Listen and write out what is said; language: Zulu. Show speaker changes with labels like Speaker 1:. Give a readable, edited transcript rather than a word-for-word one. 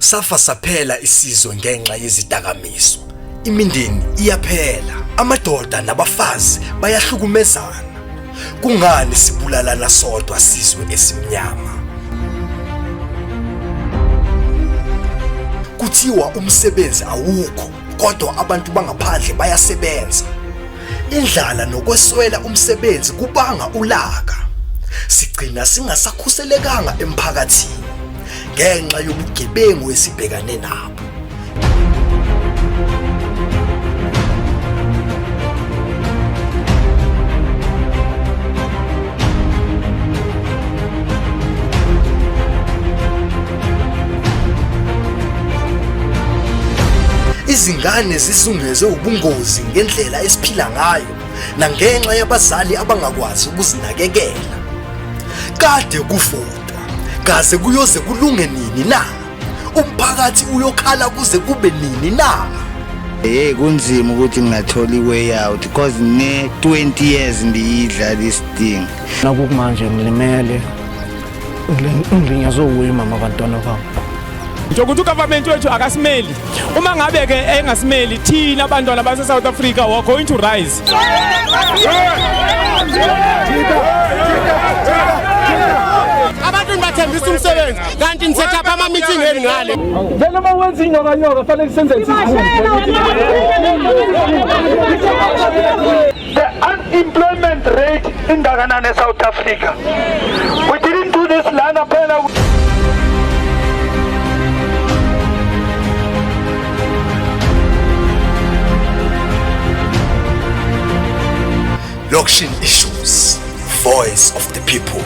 Speaker 1: Safa saphela isizwe ngenxa yezidakamizwa. Imindeni iyaphela, amadoda nabafazi bayahlukumezana. Kungani sibulalana sodwa sizwe esimnyama? Kuthiwa umsebenzi awukho, kodwa abantu bangaphandle bayasebenza. Indlala nokweswela umsebenzi kubanga ulaka. Sigcina singasakhuselekanga emphakathini ngenxa yobugebengu esibhekane nabo. Izingane zisungeze ubungozi ngendlela esiphila ngayo nangenxa yabazali abangakwazi ukuzinakekela. Kade kufotwa, kaze kuyoze kulunge nini na? Umphakathi uyokhala kuze kube nini na?
Speaker 2: Kunzima ukuthi ngingathola iway out because 20 years ngiyidla this thing.
Speaker 3: Nakumanje ngilimele ngiyazowima abantwana bami.
Speaker 4: Njokuthi ugovernment wethu akasimeli. Uma ngabe ke engasimeli thina abantwana base South Africa we are going to rise.
Speaker 5: Abantu bathembisa umsebenzi kanti nisetha apha ama meeting engale.
Speaker 4: Vele uma wenza inyoka fanele senze
Speaker 6: The unemployment rate ingakanani South Africa. We didn't do this lana phela.
Speaker 1: Lokshin Issues, Voice of the People.